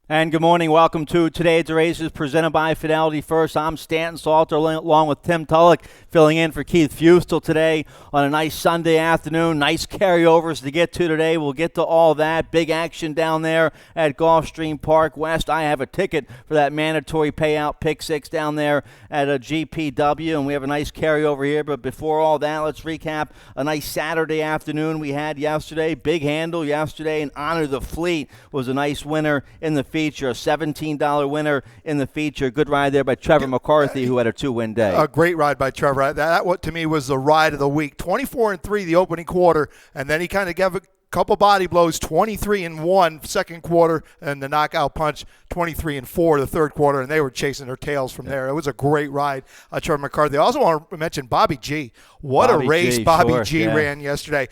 And good morning. Welcome to today's races presented by Fidelity First. I'm Stanton Salter along with Tim Tulloch filling in for Keith Fustel today on a nice Sunday afternoon. Nice carryovers to get to today. We'll get to all that. Big action down there at Gulfstream Park West. I have a ticket for that mandatory payout pick six down there at a GPW, and we have a nice carryover here. But before all that, let's recap a nice Saturday afternoon we had yesterday. Big handle yesterday, and Honor the Fleet was a nice winner in the feature, a $17 winner in the feature. Good ride there by Trevor McCarthy, who had a two-win day. A great ride by Trevor. That what to me was the ride of the week. 24-3 the opening quarter, and then he kind of gave a couple body blows, 23-1 second quarter, and the knockout punch, 23-4 the third quarter, and they were chasing their tails from there. It was a great ride, Trevor McCarthy. I also want to mention Bobby G. What a race Bobby G ran yesterday.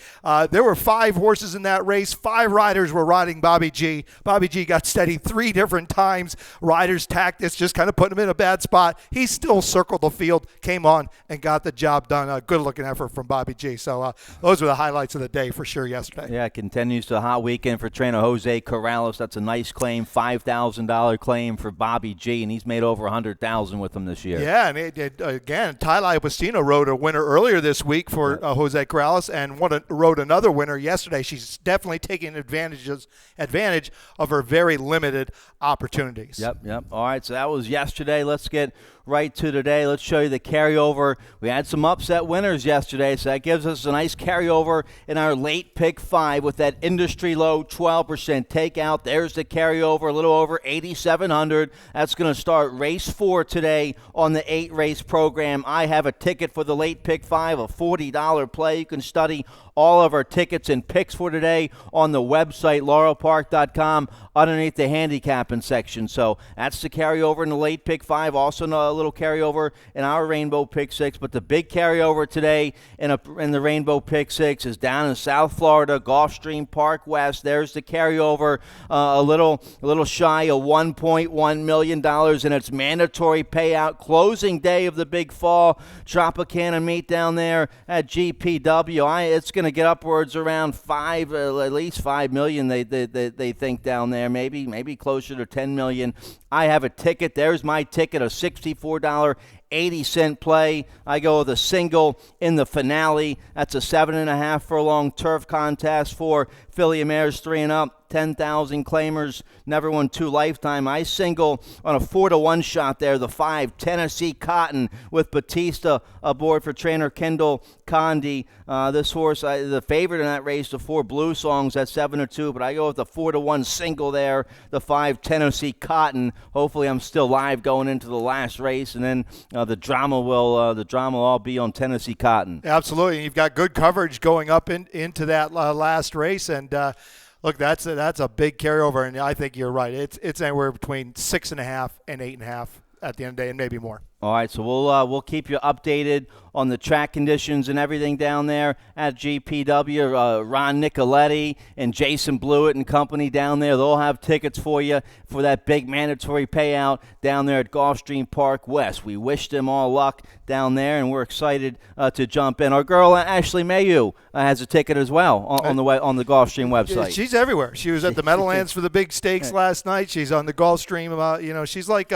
There were 5 horses in that race. 5 riders were riding Bobby G. Bobby G got steady 3 different times. Riders' tactics just kind of put him in a bad spot. He still circled the field, came on, and got the job done. A good-looking effort from Bobby G. So those were the highlights of the day for sure yesterday. Yeah, continues the hot weekend for trainer Jose Corrales. That's a nice claim, $5,000 claim for Bobby G, and he's made over $100,000 with him this year. Yeah, and again, Tyler Pacino rode a winner earlier this week for Jose Corrales, and rode another winner yesterday. She's definitely taking advantage of her very limited opportunities. Yep. All right, so that was yesterday. Let's get right to today. Let's show you the carryover. We had some upset winners yesterday, so that gives us a nice carryover in our late pick 5 with that industry low 12% takeout. There's the carryover, a little over 8,700. That's going to start race 4 today on the 8-race program. I have a ticket for the late pick 5, a $40 play. You can study all of our tickets and picks for today on the website, laurelpark.com, underneath the handicapping section. So that's the carryover in the late pick 5. Also a little carryover in our rainbow pick 6. But the big carryover today in the rainbow pick 6 is down in South Florida, Gulfstream Park West. There's the carryover, a little shy of $1.1 million in its mandatory payout. Closing day of the big fall Tropicana meet down there at GPW. It's going to get upwards around at least 5 million. They think down there, maybe closer to 10 million. I have a ticket. There's my ticket, a $64.80 play. I go with a single in the finale. That's a 7.5 furlong turf contest for filly mares 3 and up. 10,000 claimers, never won 2 lifetime. I single on a 4-1 shot there, the 5 Tennessee Cotton with Batista aboard for trainer Kendall Condi. This horse, the favorite in that race, the 4 Blue Songs at 7-2, but I go with the 4-1 single there, the 5 Tennessee Cotton. Hopefully I'm still live going into the last race, and then the drama will all be on Tennessee Cotton. Absolutely, you've got good coverage going up into that last race, and look, that's a big carryover, and I think you're right. It's anywhere between 6.5 and 8.5 at the end of the day, and maybe more. All right, so we'll keep you updated on the track conditions and everything down there at GPW. Ron Nicoletti and Jason Blewett and company down there, they'll have tickets for you for that big mandatory payout down there at Gulfstream Park West. We wish them all luck down there, and we're excited to jump in. Our girl Ashley Mayu has a ticket as well on the Gulfstream website. She's everywhere. She was at the Meadowlands for the big stakes last night. She's on the Gulfstream. She's like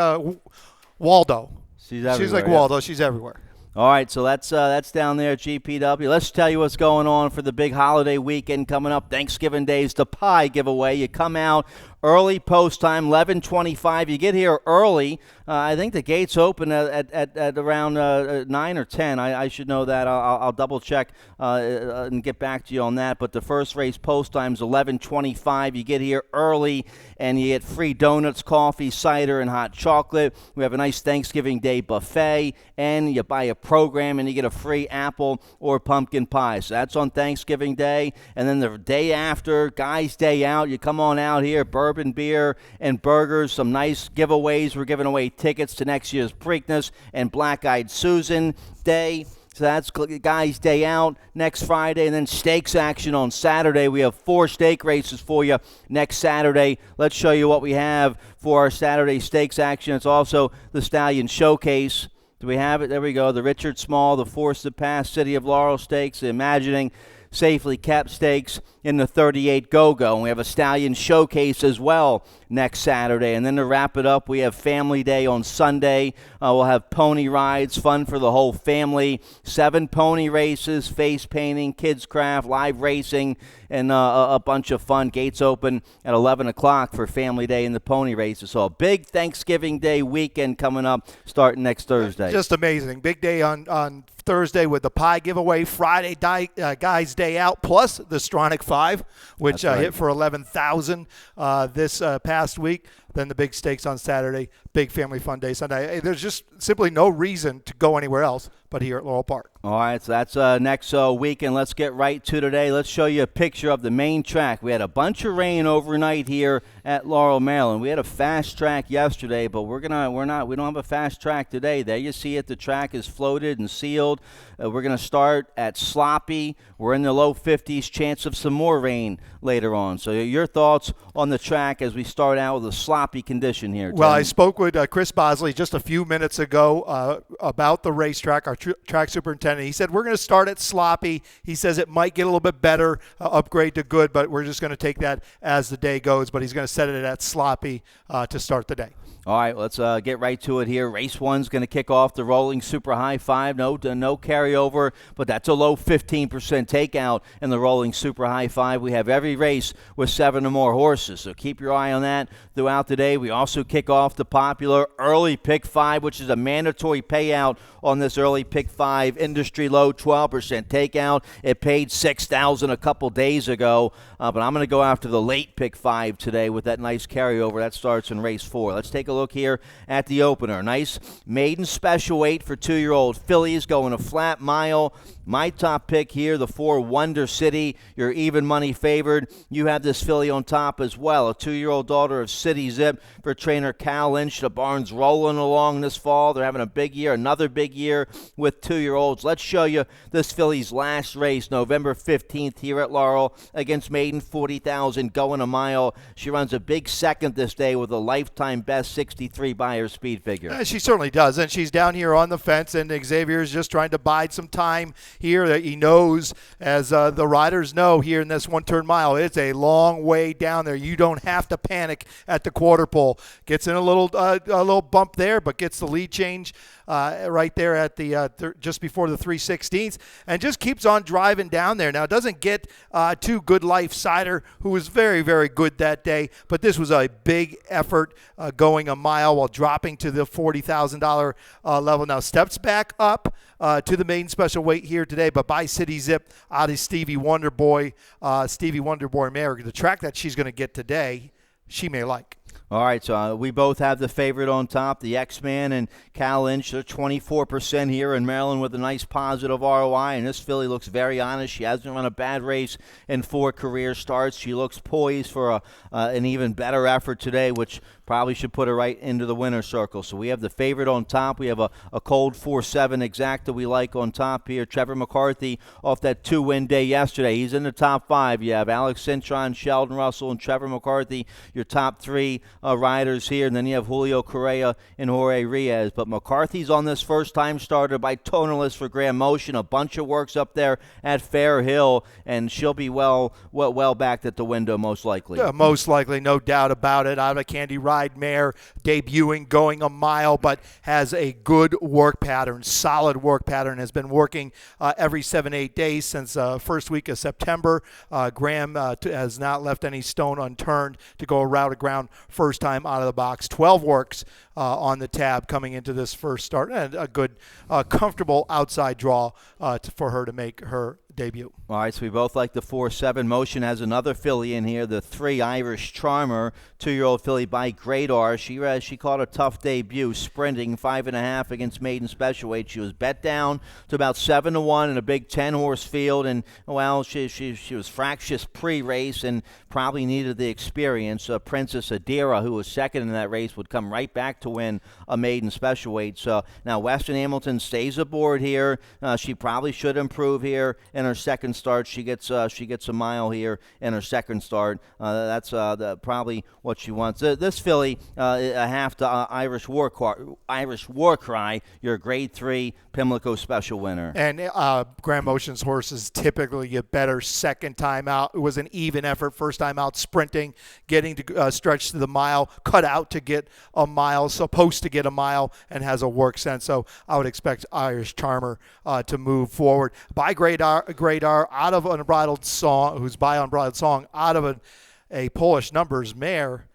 Waldo. She's like Waldo. She's everywhere. All right, so that's down there at GPW. Let's tell you what's going on for the big holiday weekend coming up. Thanksgiving Day is the pie giveaway. You come out early post time, 11:25. You get here early. I think the gates open at around 9 or 10. I should know that. I'll double check and get back to you on that. But the first race post time is 11:25. You get here early, and you get free donuts, coffee, cider, and hot chocolate. We have a nice Thanksgiving Day buffet, and you buy a program, and you get a free apple or pumpkin pie. So that's on Thanksgiving Day. And then the day after, Guys' Day Out, you come on out here, bourbon, beer, and burgers, some nice giveaways. We're giving away tickets to next year's Preakness and Black Eyed Susan Day. So that's Guys' Day Out next Friday, and then stakes action on Saturday. We have 4 stake races for you next Saturday. Let's show you what we have for our Saturday stakes action. It's also the Stallion Showcase. Do we have it? There we go. The Richard Small, the Force to Pass, City of Laurel Stakes, Imagining Safely Kept Stakes in the 38 Go-Go. And we have a Stallion Showcase as well next Saturday. And then to wrap it up, we have Family Day on Sunday. We'll have pony rides, fun for the whole family, 7 pony races, face painting, kids craft, live racing, and a bunch of fun. Gates open at 11 o'clock for Family Day and the pony races. So a big Thanksgiving Day weekend coming up starting next Thursday. Just amazing. Big day on Thursday with the pie giveaway, Friday Guys Day Out, plus the Stronach 5, which hit for 11,000 this past week. Then the big stakes on Saturday, big family fun day Sunday. There's just simply no reason to go anywhere else but here at Laurel Park. All right, so that's next weekend. Let's get right to today. Let's show you a picture of the main track. We had a bunch of rain overnight here at Laurel, Maryland. We had a fast track yesterday, but we don't have a fast track today. There you see it. The track is floated and sealed. We're going to start at sloppy. We're in the low 50s. Chance of some more rain later on. So your thoughts on the track as we start out with a sloppy condition here, Tim? Well, I spoke with Chris Bosley just a few minutes ago about the racetrack, our track superintendent. He said we're going to start at sloppy. He says it might get a little bit better, upgrade to good, but we're just going to take that as the day goes. But he's going to set it at sloppy to start the day. All right, let's get right to it here. Race 1's going to kick off the rolling super high 5. No carryover, but that's a low 15% takeout in the rolling super high 5. We have every race with 7 or more horses, so keep your eye on that throughout the day. We also kick off the popular early pick 5, which is a mandatory payout on this early pick 5. Industry low 12% takeout. It paid $6,000 a couple days ago, but I'm going to go after the late pick 5 today with that nice carryover. That starts in race 4. Let's take a look here at the opener. Nice maiden special weight for 2-year-old fillies going a flat mile. My top pick here, the 4 Wonder City. You're even money favored. You have this filly on top as well, a 2-year-old daughter of City Zip for trainer Cal Lynch. The barn's rolling along this fall. They're having a big year, another big year with 2-year-olds. Let's show you this filly's last race, November 15th here at Laurel against maiden 40,000 going a mile. She runs a big second this day with a lifetime best 63 by her speed figure. She certainly does, and she's down here on the fence, and Xavier's just trying to bide some time here. That he knows, as the riders know here in this one-turn mile, it's a long way down there. You don't have to panic at the quarter pole. Gets in a little bump there, but gets the lead change right there at the just before the 3/16, and just keeps on driving down there. Now, it doesn't get to Good Life Cider, who was very, very good that day, but this was a big effort going a mile while dropping to the $40,000 level. Now, steps back up to the maiden special weight here today, but by City Zip out of Stevie Wonder Boy mare. The track that she's going to get today, she may like. All right, so we both have the favorite on top, the X-Man and Cal Lynch. They're 24% here in Maryland with a nice positive ROI, and this filly looks very honest. She hasn't run a bad race in 4 career starts. She looks poised for an even better effort today, which probably should put her right into the winner's circle. So we have the favorite on top. We have a cold 4-7 exacta we like on top here. Trevor McCarthy off that 2-win day yesterday. He's in the top 5. You have Alex Cintron, Sheldon Russell, and Trevor McCarthy, your top 3 riders here. And then you have Julio Correa and Jorge Riaz. But McCarthy's on this first-time starter by Tonalist for Grand Motion. A bunch of works up there at Fair Hill, and she'll be well backed at the window most likely. Yeah, most likely, no doubt about it. Out of Candy Ride mare, debuting, going a mile, but has a good work pattern, solid work pattern, has been working every 7-8 days since first week of September. Graham has not left any stone unturned to go a route of ground first time out of the box. 12 works on the tab coming into this first start, and a good, comfortable outside draw for her to make her debut. All right, so we both like the 4-7. Motion has another filly in here, the 3 Irish Charmer, 2-year-old filly by Gradar. She caught a tough debut, sprinting 5.5 against maiden special weight. She was bet down to about 7-1 in a big 10-horse field, and well, she was fractious pre-race and probably needed the experience. Princess Adira, who was second in that race, would come right back to win a maiden special weight. So now Western Hamilton stays aboard here. She probably should improve here in her second start. She gets a mile here in her second start. That's probably what she wants. This filly, a half to Irish War Cry, your Grade 3 Pimlico Special winner. And Grand Motion's horses typically get better second time out. It was an even effort first time out, sprinting, getting to stretch to the mile, cut out to get a mile, supposed to get a mile, and has a work sense. So I would expect Irish Charmer to move forward. By Great R out of Unbridled Song, who's by Unbridled Song, out of a Polish numbers mare.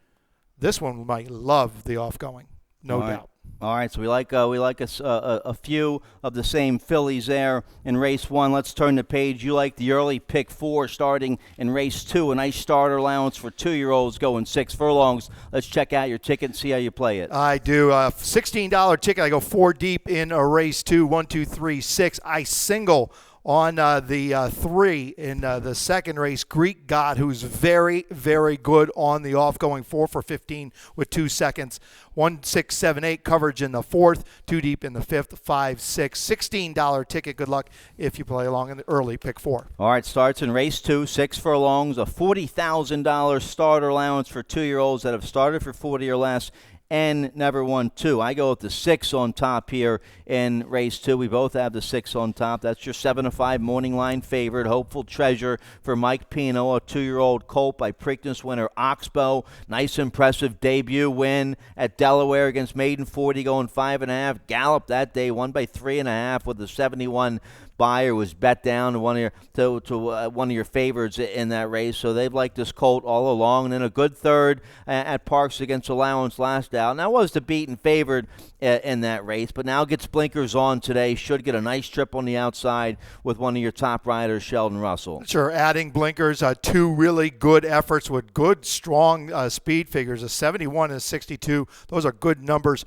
This one might love the off-going, no doubt. All right, so we like a few of the same fillies there in race 1. Let's turn the page. You like the early pick 4 starting in race 2. A nice starter allowance for 2-year-olds going 6 furlongs. Let's check out your ticket and see how you play it. I do. $16 ticket. I go 4 deep in a race 2. 1, 2, 3, 6. I single on the 3 in the second race, Greek God, who's very, very good on the off, going 4 for 15 with 2 seconds. 1, 6, 7, 8 coverage in the 4th, 2 deep in the 5th, 5, 6. $16 ticket. Good luck if you play along in the early pick 4. All right, starts in race 2, 6 furlongs, a $40,000 starter allowance for 2-year-olds that have started for 40 or less and never won 2. I go with the 6 on top here in race 2. We both have the 6 on top. That's your 7-5 morning line favorite. Hopeful Treasure for Mike Pino, a 2-year-old colt by Preakness winner Oxbow. Nice, impressive debut win at Delaware against Maiden 40, going 5.5. Gallop that day, won by 3.5 with the 71 buyer, was bet down to one of your favorites in that race. So they've liked this colt all along. And then a good third at Parks against Allowance last out. Now was the beaten favorite in that race, but now gets blinkers on today. Should get a nice trip on the outside with one of your top riders, Sheldon Russell. Sure, adding blinkers, 2 really good efforts with good, strong speed figures, a 71 and a 62. Those are good numbers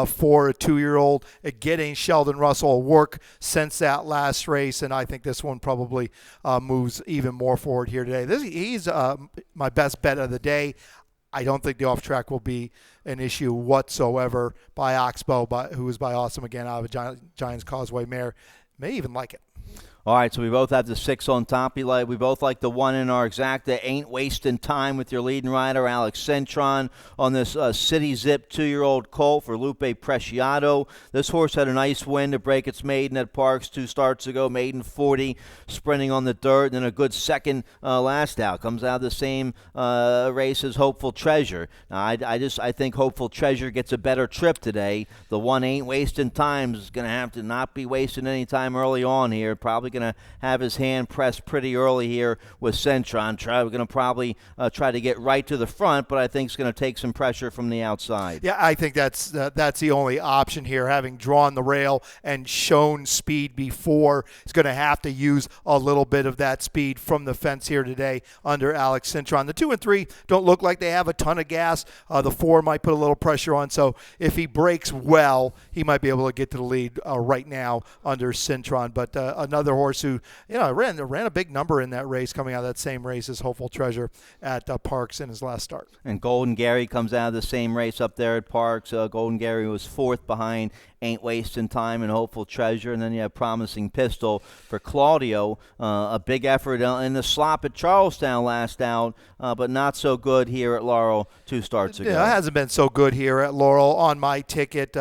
for a 2-year-old. Getting Sheldon Russell work since that last race, and I think this one probably moves even more forward here today. He's my best bet of the day. I don't think the off-track will be an issue whatsoever by Oxbow, who is by Awesome again out of a Giants Causeway mare. May even like it. All right, so we both have the 6 on top. We both like the 1 in our exacta. Ain't wasting time with your leading rider, Alex Cintron, on this City Zip 2-year-old colt for Lupe Preciado. This horse had a nice win to break its maiden at Parks 2 starts ago. Maiden 40, sprinting on the dirt, and then a good second last out. Comes out of the same race as Hopeful Treasure. Now, I think Hopeful Treasure gets a better trip today. The 1 ain't wasting time is going to have to not be wasting any time early on here. Probably going to have his hand pressed pretty early here with Cintron. We're going to probably try to get right to the front, but I think it's going to take some pressure from the outside. Yeah, I think that's the only option here. Having drawn the rail and shown speed before, he's going to have to use a little bit of that speed from the fence here today under Alex Cintron. The 2 and 3 don't look like they have a ton of gas. The 4 might put a little pressure on, so if he breaks well, he might be able to get to the lead right now under Cintron. But another horse who ran a big number in that race, coming out of that same race as Hopeful Treasure at Parks in his last start. And Golden Gary comes out of the same race up there at Parks. Golden Gary was 4th behind Ain't Wasting Time and Hopeful Treasure. And then you have Promising Pistol for Claudio. A big effort in the slop at Charlestown last out, but not so good here at Laurel 2 starts ago. Yeah, it hasn't been so good here at Laurel. On my ticket,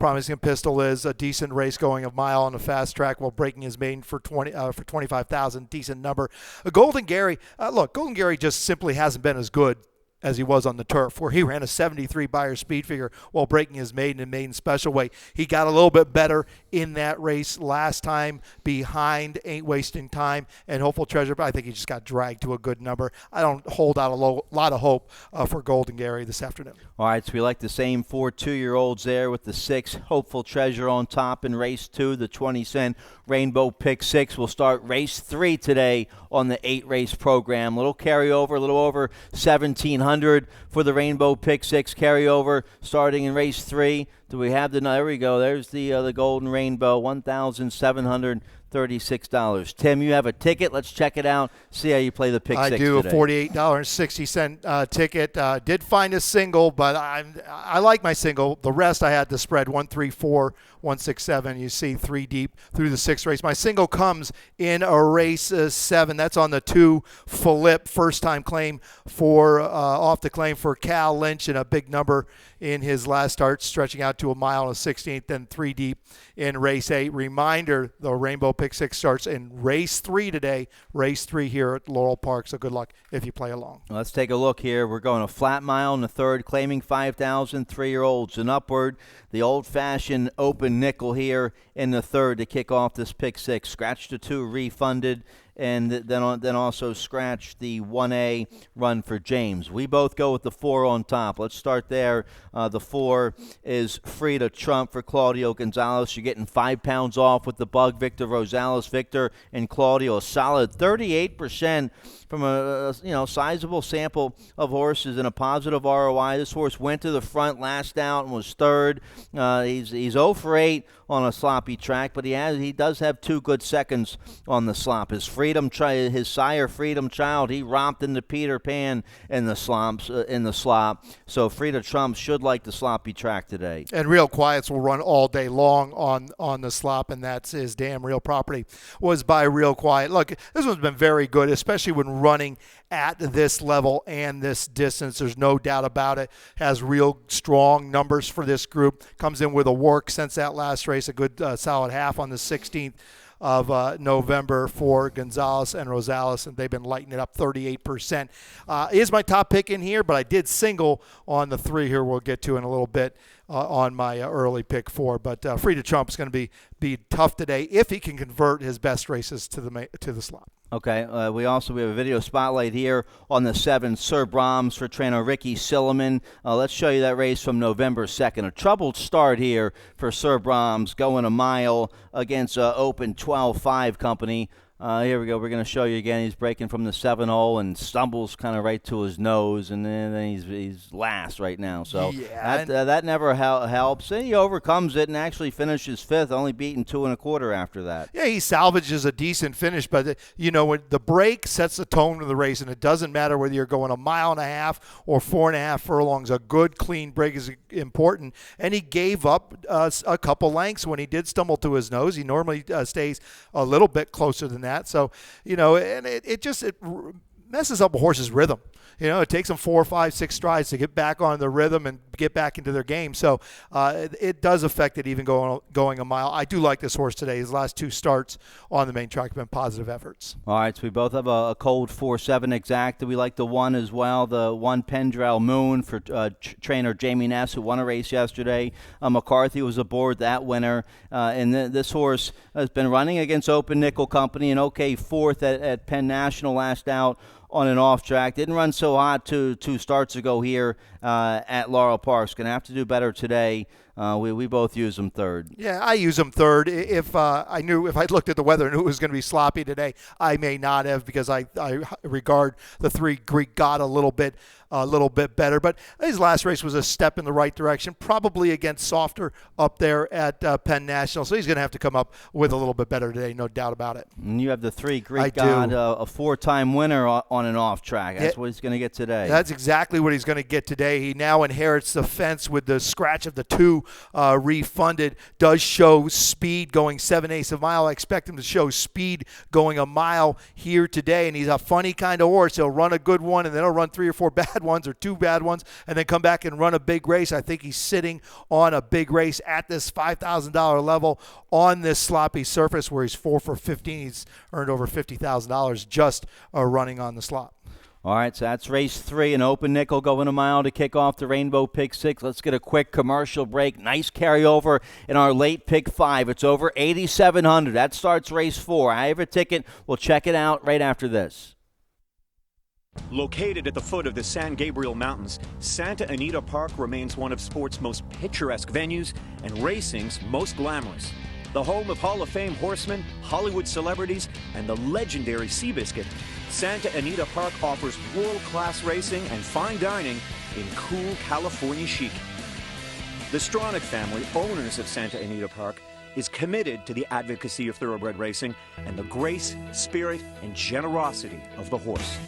Promising Pistol is a decent race going a mile on the fast track while breaking his maiden for 25,000. Decent number. Golden Gary, Golden Gary just simply hasn't been as good as he was on the turf, where he ran a 73 buyer speed figure while breaking his maiden and maiden special weight. He got a little bit better in that race last time behind Ain't Wasting Time and Hopeful Treasure, but I think he just got dragged to a good number. I don't hold out a lot of hope for Golden Gary this afternoon. All right, so we like the same 4 2-year-olds there with the 6 Hopeful Treasure on top in race 2. The 20-cent Rainbow Pick 6 will start race 3 today on the 8-race program. Little carryover, a little over 1,700 for the Rainbow Pick 6 carryover starting in race 3. Do we have there we go. There's the Golden Rainbow, 1,700 $36. Tim, you have a ticket. Let's check it out. See how you play the pick I six do, today. a $48.60 ticket. Did find a single, but I like my single. The rest I had the spread 134, 167. You see 3 deep through the 6th race. My single comes in a race 7. That's on the 2 Philippe, first time claim for off the claim for Cal Lynch, and a big number in his last start, stretching out to a mile and a 16th, then 3 deep in race 8. Reminder, the Rainbow Pick 6 starts in race 3 today, race 3 here at Laurel Park, so good luck if you play along. Let's take a look here. We're going a flat mile in the 3rd, claiming 5,000 3-year-olds and upward. The old-fashioned open nickel here in the 3rd to kick off this pick 6. Scratch the 2, refunded, and then also scratch the 1A run for James. We both go with the 4 on top. Let's start there. The 4 is Free to Trump for Claudio Gonzalez. You're getting 5 pounds off with the bug. Victor Rosales, Victor and Claudio, a solid 38% from a sizable sample of horses and a positive ROI. This horse went to the front last out and was 3rd. He's 0 for 8 on a sloppy track, but he does have 2 good seconds on the slop. His sire Freedom Child, he romped into Peter Pan in the slop. So Free to Trump should like the sloppy track today. And Real Quiets will run all day long on the slop, and that's his Damn Real Property was by Real Quiet. Look, this one's been very good, especially when running at this level and this distance. There's no doubt about it. Has real strong numbers for this group. Comes in with a work since that last race, a good solid half on the 16th of November for Gonzalez and Rosales, and they've been lighting it up 38%. Is my top pick in here, but I did single on the 3 here we'll get to in a little bit on my early pick 4. But Free to Trump is going to be tough today if he can convert his best races to the slot. Okay, we have a video spotlight here on the 7, Sir Brahms for trainer Ricky Silliman. Let's show you that race from November 2nd. A troubled start here for Sir Brahms, going a mile against Open 12-5 company. Here we go. We're going to show you again. He's breaking from the 7-hole and stumbles kind of right to his nose, and then he's last right now. So that never helps. And he overcomes it and actually finishes 5th, only beaten 2 1/4 after that. Yeah, he salvages a decent finish, but when the break sets the tone of the race, and it doesn't matter whether you're going 1.5 miles or 4.5 furlongs. A good, clean break is important, and he gave up a couple lengths when he did stumble to his nose. He normally stays a little bit closer than that. So, and it messes up a horse's rhythm. It takes them 4, 5, 6 strides to get back on the rhythm and get back into their game. So it does affect it even going a mile. I do like this horse today. His last 2 starts on the main track have been positive efforts. All right, so we both have a cold 4-7 exact. We like the 1 as well, the 1 Pendrell Moon for trainer Jamie Ness, who won a race yesterday. McCarthy was aboard that winner. And this horse has been running against Open Nickel Company, and 4th at Penn National last out on an off track. Didn't run so hot 2 starts ago here at Laurel Park. Going to have to do better today. We both use him 3rd. Yeah, I use him 3rd. If I'd looked at the weather and knew it was going to be sloppy today, I may not have, because I regard the 3 Greek God a little bit better. But his last race was a step in the right direction, probably against softer up there at Penn National. So he's going to have to come up with a little bit better today, no doubt about it. And you have the 3 Greek God, a 4-time winner on an off track. That's what he's going to get today. That's exactly what he's going to get today. He now inherits the fence with the scratch of the 2 refunded. Does show speed going 7/8 of a mile. I expect him to show speed going a mile here today, and he's a funny kind of horse. He'll run a good one, and then he'll run 3 or 4 bad ones or 2 bad ones, and then come back and run a big race. I think he's sitting on a big race at this $5,000 level on this sloppy surface where he's 4 for 15. He's earned over $50,000 just running on the slop. All right, so that's race 3, an Open Nickel going a mile to kick off the Rainbow Pick 6. Let's get a quick commercial break. Nice carryover in our late pick 5. It's over 8,700. That starts race 4. I have a ticket. We'll check it out right after this. Located at the foot of the San Gabriel Mountains, Santa Anita Park remains one of sport's most picturesque venues and racing's most glamorous. The home of Hall of Fame horsemen, Hollywood celebrities, and the legendary Seabiscuit, Santa Anita Park offers world-class racing and fine dining in cool California chic. The Stronach family, owners of Santa Anita Park, is committed to the advocacy of thoroughbred racing and the grace, spirit, and generosity of the horse.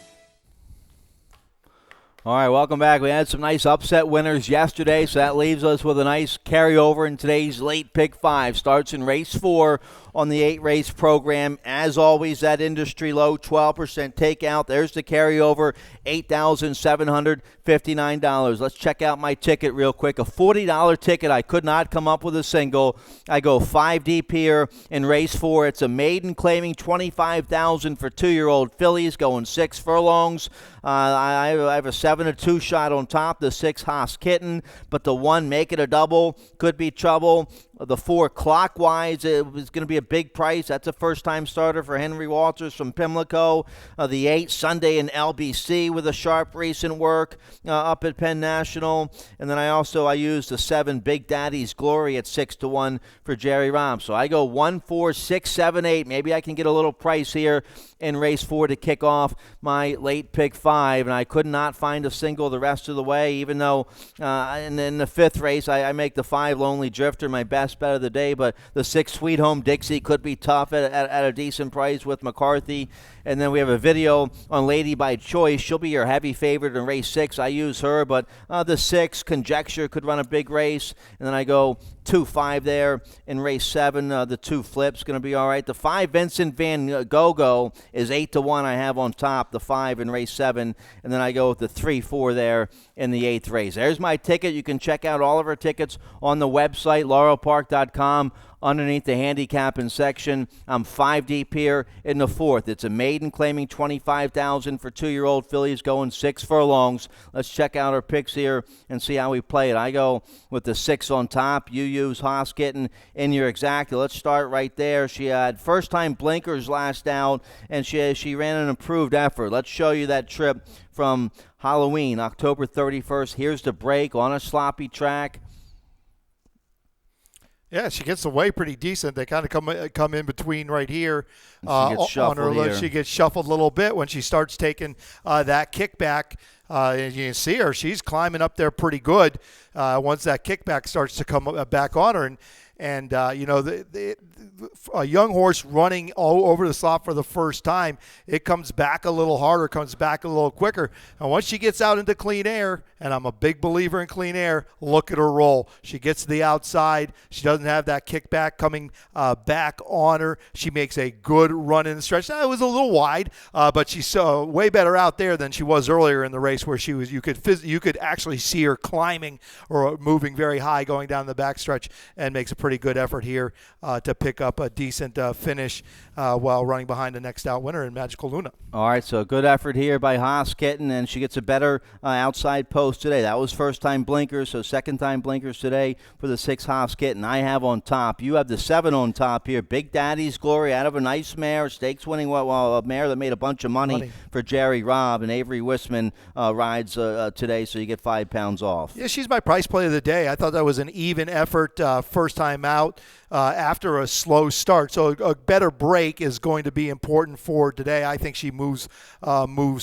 All right, welcome back. We had some nice upset winners yesterday, so that leaves us with a nice carryover in today's late pick 5. Starts in race 4 on the 8-race program. As always, that industry low, 12% takeout. There's the carryover, $8,759. Let's check out my ticket real quick. A $40 ticket. I could not come up with a single. I go 5 deep here in race 4. It's a maiden claiming $25,000 for 2-year-old fillies, going 6 furlongs. I have a 7-2 shot on top, the 6 Haas Kitten, but the 1 make it a double, could be trouble. The 4 Clockwise, it was going to be a big price. That's a first-time starter for Henry Walters from Pimlico. The 8 Sunday in LBC with a sharp recent work up at Penn National. And then I used the 7 Big Daddy's Glory at 6-1 for Jerry Robb. So I go 1, 4, 6, 7, 8. Maybe I can get a little price here in race 4 to kick off my late pick 5. And I could not find a single the rest of the way, even though in the 5th race I make the 5 Lonely Drifter my best bet of the day, but the 6 Sweet Home Dixie could be tough at a decent price with McCarthy. And then we have a video on Lady by Choice. She'll be your heavy favorite in race 6. I use her, but the 6 Conjecture could run a big race. And then I go 2, 5 there in race 7. The 2 Flips going to be all right. The 5 Vincent Van Gogh is 8-1. I have on top the 5 in race 7. And then I go with the 3, 4 there in the 8th race. There's my ticket. You can check out all of our tickets on the website, laurelpark.com. Underneath the handicapping section, I'm 5 deep here in the 4th. It's a maiden claiming $25,000 for 2-year-old fillies, going 6 furlongs. Let's check out our picks here and see how we play it. I go with the 6 on top. You use Haas Kitten in your exacta. Let's start right there. She had first-time blinkers last out, and she ran an improved effort. Let's show you that trip from Halloween, October 31st. Here's the break on a sloppy track. Yeah, she gets away pretty decent. They kind of come in between right here. She gets shuffled here. She gets shuffled a little bit when she starts taking that kickback. And you can see her. She's climbing up there pretty good once that kickback starts to come back on her. And a young horse running all over the slot for the first time, it comes back a little harder, comes back a little quicker. And once she gets out into clean air, and I'm a big believer in clean air, look at her roll. She gets to the outside. She doesn't have that kickback coming back on her. She makes a good run in the stretch. Now, it was a little wide, but she's way better out there than she was earlier in the race, where she was. You could actually see her climbing or moving very high going down the backstretch, and makes a pretty good effort here to pick up a decent finish while running behind the next out winner in Magical Luna. All right, so good effort here by Haas Kitten, and she gets a better outside post today. That was first-time blinkers, so second-time blinkers today for the 6 Haas Kitten. I have on top. You have the 7 on top here. Big Daddy's Glory out of a nice mare, stakes-winning, a mare that made a bunch of money for Jerry Robb, and Avery Wisman rides today, so you get 5 pounds off. Yeah, she's my price play of the day. I thought that was an even effort first time out after a slow start. So a better break is going to be important for today. I think she moves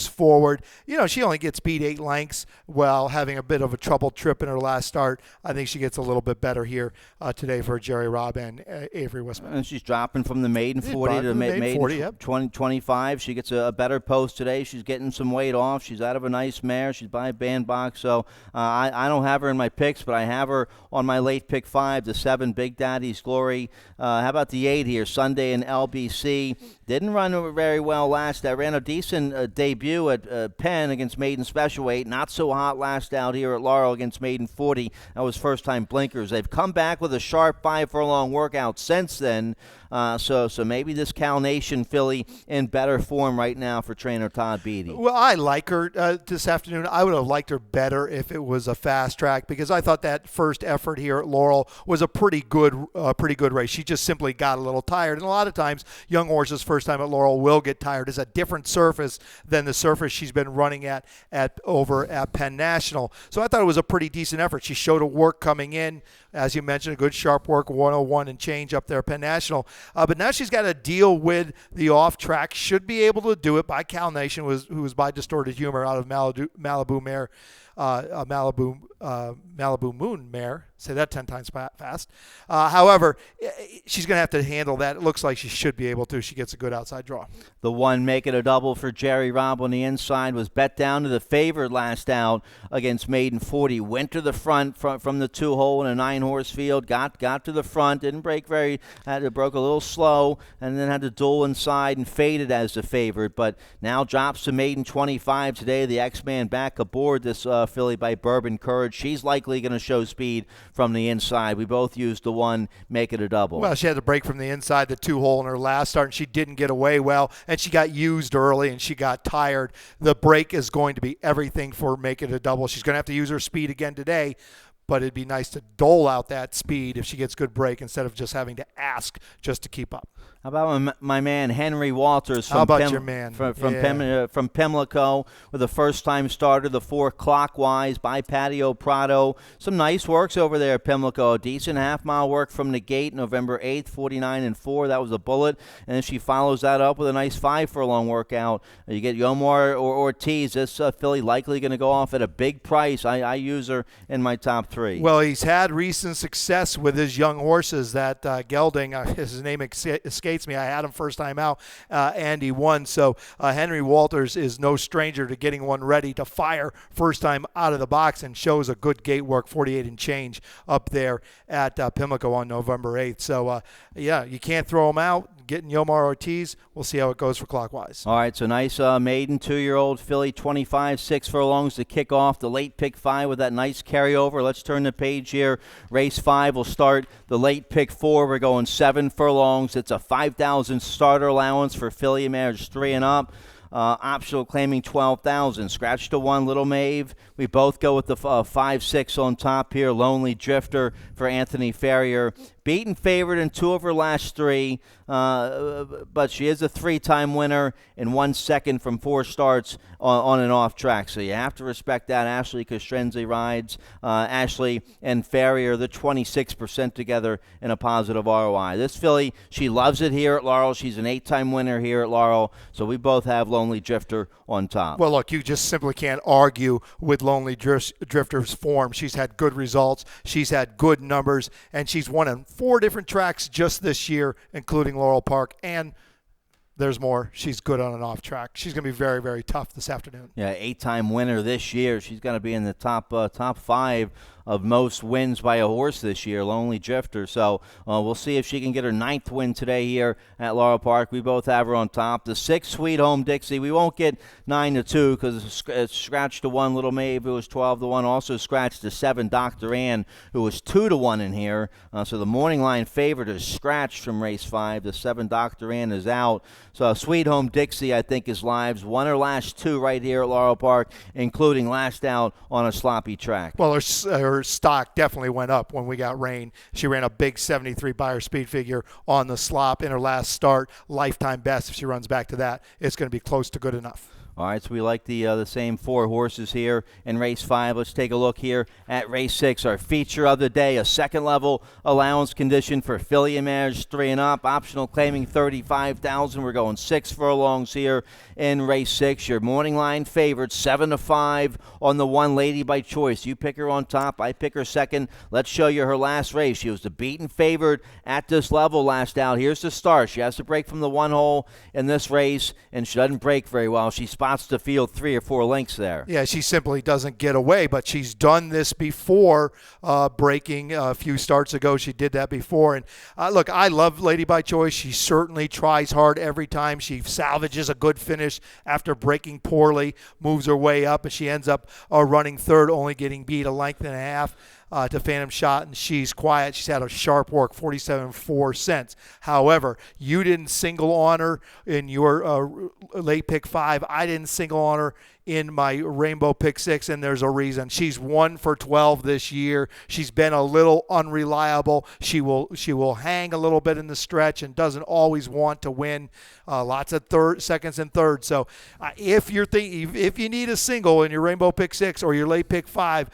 forward. She only gets beat 8 lengths while having a bit of a troubled trip in her last start. I think she gets a little bit better here today for Jerry Robb and Avery Wisman. And she's dropping from the maiden 40 to maiden 40, yep. 25. She gets a better post today. She's getting some weight off. She's out of a nice mare. She's by a bandbox. So I don't have her in my picks, but I have her on my late pick 5, the 7 Big Daddy's Glory. How about the 8 here? Sunday in LBC. Didn't run very well last. I ran a decent debut at Penn against Maiden Special Weight. Not so hot last out here at Laurel against Maiden 40. That was first-time blinkers. They've come back with a sharp 5 furlong workout since then. So maybe this Cal Nation filly in better form right now for trainer Todd Beattie. Well, I like her this afternoon. I would have liked her better if it was a fast track, because I thought that first effort here at Laurel was a pretty good race. She just simply got a little tired. And a lot of times, young horses first time at Laurel will get tired. It's a different surface than the surface she's been running at over at Penn National. So I thought it was a pretty decent effort. She showed a work coming in. As you mentioned, a good sharp work, 101 and change up there at Penn National. But now she's got to deal with the off-track. Should be able to do it by Cal Nation, who was by Distorted Humor out of Malibu Moon mare. Say that 10 times fast. However, she's going to have to handle that. It looks like she should be able to. She gets a good outside draw. The one making a double for Jerry Robb on the inside was bet down to the favorite last out against Maiden 40. Went to the front from the 2-hole in a 9-horse field. Got to the front. Didn't break broke a little slow, and then had to duel inside and faded as the favorite. But now drops to Maiden 25 today. The X-Man back aboard this filly by Bourbon Courage. She's likely going to show speed from the inside. We both used the one, make it a double. Well, she had to break from the inside, the 2-hole in her last start, and she didn't get away well, and she got used early, and she got tired. The break is going to be everything for make it a double. She's going to have to use her speed again today, but it'd be nice to dole out that speed if she gets good break instead of just having to ask just to keep up. How about my man Henry Walters How about your man? From Pimlico with a first-time starter, the 4 clockwise by Patio Prado. Some nice works over there at Pimlico. A decent half-mile work from the gate, November 8th, 49-4. That was a bullet. And then she follows that up with a nice 5-furlong workout. You get Yomar or Ortiz. This filly likely going to go off at a big price. I use her in my top 3. Well, he's had recent success with his young horses. That gelding, his name escapes me. I had him first time out, and he won. So Henry Walters is no stranger to getting one ready to fire first time out of the box, and shows a good gate work, 48 and change up there at Pimlico on November 8th. So, yeah, you can't throw him out. Getting Yomar Ortiz, we'll see how it goes for clockwise. All right, so nice maiden 2-year-old filly, 25, 6 furlongs to kick off the late pick 5 with that nice carryover. Let's turn the page here. Race 5 will start the late pick 4. We're going 7 furlongs. It's a 5,000 starter allowance for filly mares 3 and up. Optional claiming 12,000. Scratch to 1, Little Maeve. We both go with the 5-6 on top here. Lonely Drifter for Anthony Ferrier. Beaten favorite in 2 of her last 3, but she is a 3-time winner in 1 second from 4 starts on and off track. So you have to respect that. Ashley Castrenzi rides. Ashley and Ferrier, the 26% together in a positive ROI. This filly, she loves it here at Laurel. She's an 8-time winner here at Laurel. So we both have Lonely Drifter on top. Well, look, you just simply can't argue with Lonely Drifter's form. She's had good results. She's had good numbers, and she's won on 4 different tracks just this year, including Laurel Park, and there's more. She's good on and off track. She's going to be very, very tough this afternoon. Yeah, 8-time winner this year. She's going to be in the top 5 of most wins by a horse this year, Lonely Drifter. So we'll see if she can get her 9th win today here at Laurel Park. We both have her on top. The 6, Sweet Home Dixie. We won't get 9-2 because it's scratched to 1, Little Maeve, who was 12-1. Also scratched to 7, Dr. Ann, who was 2-1 in here. So the morning line favorite is scratched from race 5. The 7, Dr. Ann, is out. So Sweet Home Dixie, I think, is lives. Won her last 2 right here at Laurel Park, including last out on a sloppy track. Well, her stock definitely went up when we got rain. She ran a big 73 by her speed figure on the slop in her last start. Lifetime best. If she runs back to that, it's going to be close to good enough. All right, so we like the same 4 horses here in race 5. Let's take a look here at race 6, our feature of the day, a second-level allowance condition for filly mares 3 and up, optional claiming 35,000. We're going 6 furlongs here in race 6. Your morning line favorite, 7-5 on the 1, Lady by Choice. You pick her on top, I pick her second. Let's show you her last race. She was the beaten favorite at this level last out. Here's the start. She has to break from the 1 hole in this race, and she doesn't break very well. She spots the field 3 or 4 lengths there. Yeah, she simply doesn't get away, but she's done this before, breaking a few starts ago. She did that before. And look, I love Lady by Choice. She certainly tries hard every time. She salvages a good finish after breaking poorly, moves her way up, and she ends up running 3rd, only getting beat a length and a half. To Phantom Shot, and she's quiet. She's had a sharp work, 47.4 cents. However, you didn't single on her in your late pick 5. I didn't single on her in my Rainbow pick 6, and there's a reason. She's 1 for 12 this year. She's been a little unreliable. She will hang a little bit in the stretch and doesn't always want to win. Lots of seconds and thirds. So if you need a single in your Rainbow pick 6 or your late pick 5,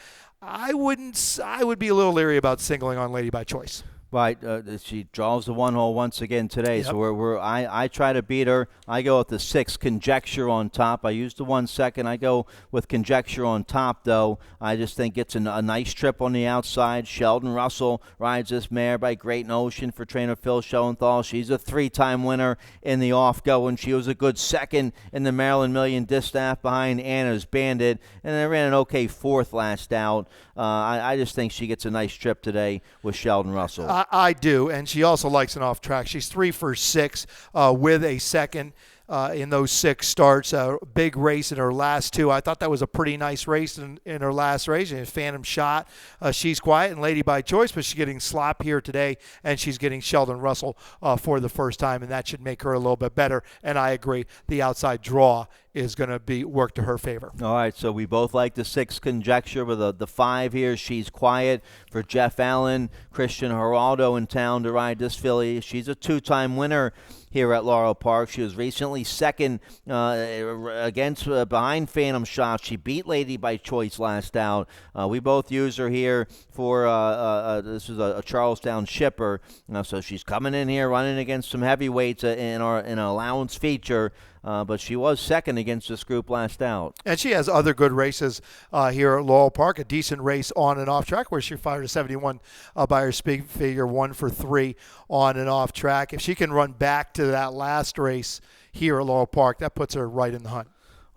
I would be a little leery about singling on Lady by Choice. Right, she draws the 1-hole once again today. Yep. So I try to beat her. I go with the 6 Conjecture on top. I used the 1 second. I go with Conjecture on top, though. I just think it's a nice trip on the outside. Sheldon Russell rides this mare by Great Notion for trainer Phil Schoenthal. She's a 3-time winner in the off-going. She was a good second in the Maryland Million Distaff behind Anna's Bandit, and they ran an okay 4th last out. I just think she gets a nice trip today with Sheldon Russell. I do, and she also likes an off track. She's 3 for 6 with a second in those 6 starts. Big race in her last 2. I thought that was a pretty nice race in her last race. And Phantom Shot, she's quiet and lady by choice, but she's getting Slop here today, and she's getting Sheldon Russell for the first time, and that should make her a little bit better. And I agree, the outside draw is going to be work to her favor. All right, so we both like the 6 Conjecture with the 5 here. She's quiet for Jeff Allen. Christian Geraldo in town to ride this filly. She's a 2-time winner here at Laurel Park. She was recently second against behind Phantom Shot. She beat Lady by Choice last out. We both use her here for this is a Charlestown shipper. So she's coming in here running against some heavyweights in an allowance feature. But she was second against this group last out. And she has other good races here at Laurel Park. A decent race on and off track where she fired a 71 by her speed figure, 1 for 3 on and off track. If she can run back to that last race here at Laurel Park, that puts her right in the hunt.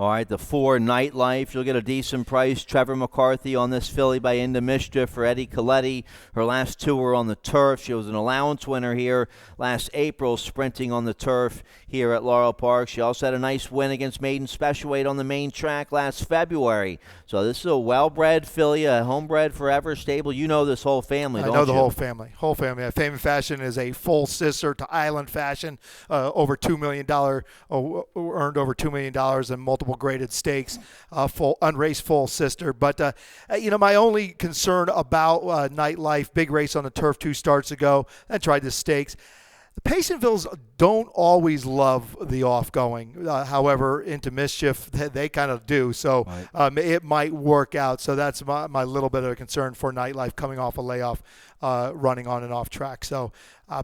All right, the 4 Nightlife. You'll get a decent price. Trevor McCarthy on this filly by Into Mischief for Eddie Coletti. Her last 2 were on the turf. She was an allowance winner here last April, sprinting on the turf here at Laurel Park. She also had a nice win against Maiden Specialweight on the main track last February. So this is a well-bred filly, a homebred forever stable. You know this whole family, don't you? I know the whole family. Whole family. Fame and Fashion is a full sister to Island Fashion. Over $2 million, earned over $2 million in multiple graded stakes, full unraced full sister. But my only concern about Nightlife, big race on the turf 2 starts ago, and tried the stakes. The Patientvilles don't always love the off-going. However, Into Mischief, they kind of do. So right. It might work out. So that's my little bit of a concern for Nightlife coming off a layoff, running on and off track. So,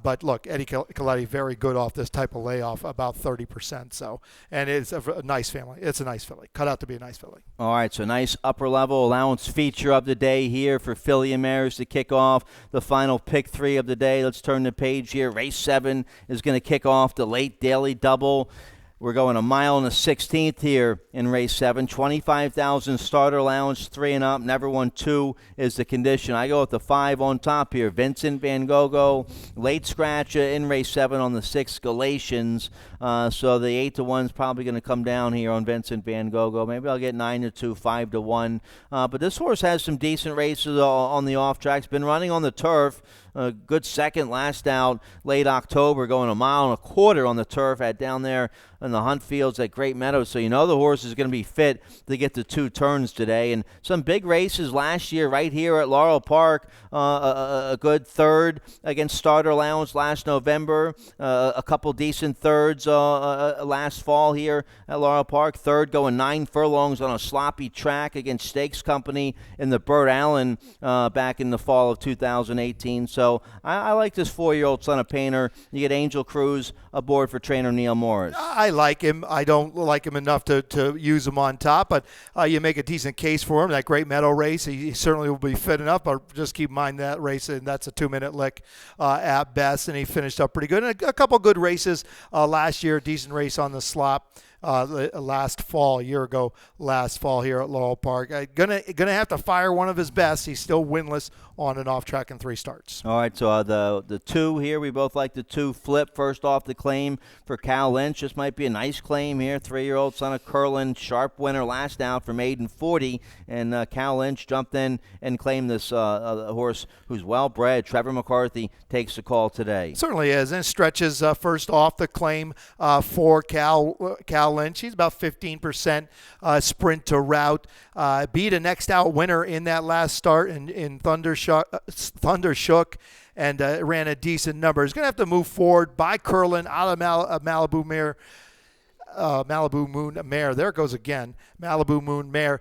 but look, Eddie Coletti, very good off this type of layoff, about 30%. So, and it's a nice family. It's a nice filly. Cut out to be a nice filly. All right, so nice upper-level allowance feature of the day here for filly and mares to kick off the final pick 3 of the day. Let's turn the page here. Race 7 is going to kick off the late daily double. We're going 1 mile and a 16th here in race 7. 25,000 starter allowance, 3 and up. Never won 2 is the condition. I go with the 5 on top here. Vincent Van Gogh, late scratch in race 7 on the 6 Galatians. So the 8-1 is probably going to come down here on Vincent Van Gogh. Maybe I'll get 9-2, 5-1. But this horse has some decent races on the off tracks. Been running on the turf. A good second last out late October, going 1.25 miles on the turf down there in the hunt fields at Great Meadows. So you know the horse is going to be fit to get the 2 turns today. And some big races last year right here at Laurel Park. A good 3rd against starter allowance last November. A couple decent 3rds last fall here at Laurel Park. 3rd going 9 furlongs on a sloppy track against Stakes Company in the Burt Allen back in the fall of 2018. So I like this 4-year-old son of Painter. You get Angel Cruz aboard for trainer Neil Morris. I like him. I don't like him enough to use him on top, but you make a decent case for him. That Great Meadow race, he certainly will be fit enough, but just keep in mind that race, and that's a 2-minute lick at best, and he finished up pretty good. And a couple good races last year, decent race on the slop. Last fall, a year ago, last fall here at Laurel Park. Gonna have to fire one of his best. He's still winless on and off track in 3 starts. All right, so the 2 here, we both like the 2 flip. First off the claim for Cal Lynch. This might be a nice claim here. 3-year-old son of Curlin, sharp winner last out for Maiden 40, and Cal Lynch jumped in and claimed this horse who's well-bred. Trevor McCarthy takes the call today. Certainly is, and stretches first off the claim for Cal Lynch. He's about 15% sprint to route. Beat a next out winner in that last start in Thunder Shook, and ran a decent number. He's going to have to move forward by Curlin out of Malibu Mare. Malibu Moon Mare. There it goes again. Malibu Moon Mare.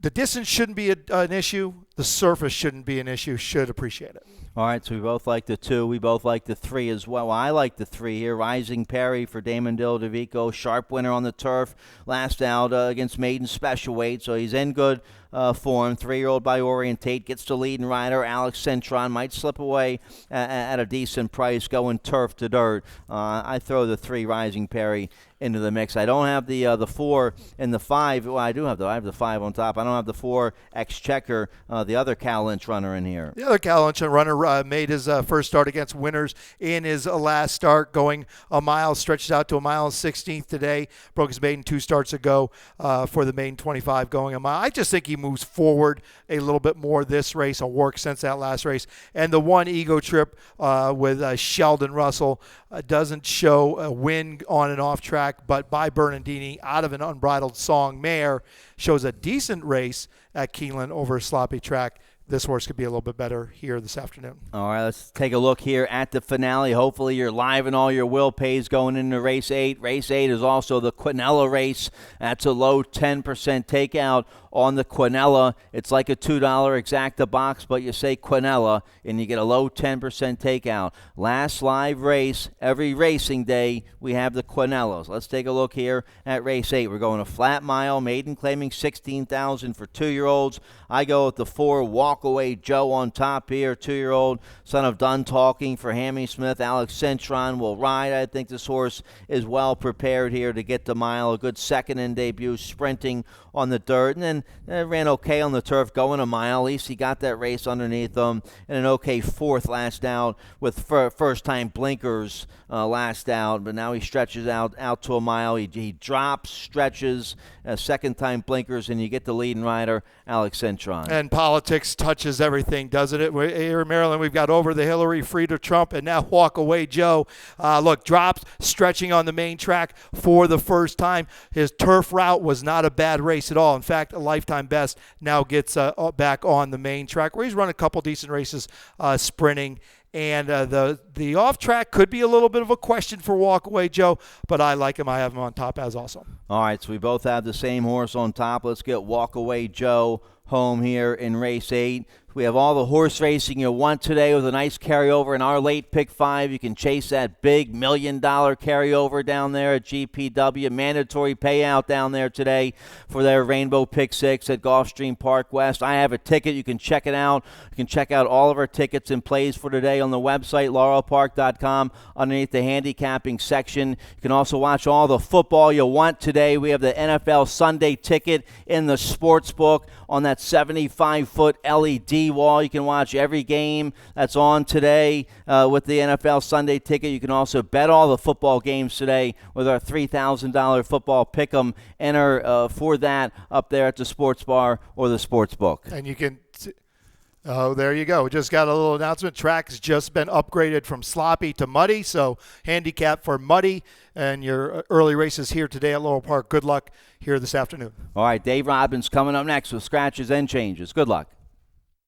The distance shouldn't be an issue. The surface shouldn't be an issue. Should appreciate it. All right, so we both like the 2. We both like the 3 as well. I like the 3 here. Rising Perry for Damon Dill-DeVico. Sharp winner on the turf. Last out against Maiden Special Weight, so he's in good form. 3-year-old by Orient Tate gets the leading rider. Alex Cintron might slip away at a decent price going turf to dirt. I throw the 3 Rising Perry into the mix. I don't have the 4 and the 5. Well, I have the 5 on top. I don't have the 4 Exchequer, the other Cal Lynch runner in here. The other Cal Lynch runner made his first start against Winners in his last start, going a mile, stretches out to a mile and 16th today. Broke his maiden 2 starts ago for the maiden 25 going a mile. I just think he moves forward a little bit more this race, a work since that last race. And the 1 Ego Trip with Sheldon Russell doesn't show a win on and off track, but by Bernardini out of an Unbridled Song mare shows a decent race at Keeneland over a sloppy track. This horse could be a little bit better here this afternoon. All right, let's take a look here at the finale. Hopefully you're live and all your will pays going into race 8. Race 8 is also the Quinella race. That's a low 10% takeout on the Quinella. It's like a $2 exacta box, but you say Quinella and you get a low 10% takeout. Last live race, every racing day, we have the Quinellas. Let's take a look here at race 8. We're going a flat mile, maiden claiming 16,000 for 2-year-olds. I go with the 4 Walkaway Joe on top here, 2-year-old, son of Dun Talking for Hammy Smith. Alex Cintron will ride. I think this horse is well prepared here to get the mile. A good second in debut, sprinting on the dirt, and then ran okay on the turf going a mile. At least he got that race underneath him, and an okay 4th last out with first-time blinkers last out, but now he stretches out to a mile. He drops, stretches, second-time blinkers, and you get the leading rider, Alex Cintron. And politics touches everything, doesn't it? Here in Maryland, we've got Over the Hillary, Free to Trump, and now Walk Away Joe. Look, drops, stretching on the main track for the first time. His turf route was not a bad race at all. In fact, a lifetime best. Now gets back on the main track where he's run a couple decent races sprinting. And the off track could be a little bit of a question for Walkaway Joe, but I like him. I have him on top as also. All right, so we both have the same horse on top. Let's get Walkaway Joe home here in race 8. We have all the horse racing you want today with a nice carryover in our late pick 5. You can chase that big $1 million carryover down there at GPW. Mandatory payout down there today for their Rainbow Pick 6 at Gulfstream Park West. I have a ticket. You can check it out. You can check out all of our tickets and plays for today on the website, laurelpark.com, underneath the handicapping section. You can also watch all the football you want today. We have the NFL Sunday ticket in the sports book on that 75-foot LED wall. You can watch every game that's on today with the NFL Sunday ticket. You can also bet all the football games today with our $3,000 football pick'em. Enter for that up there at the sports bar or the sports book. And you can oh, there you go. Just got a little announcement. Track's just been upgraded from sloppy to muddy, so handicap for muddy and your early races here today at Laurel Park. Good luck here this afternoon. All right, Dave Robbins coming up next with scratches and changes. Good luck.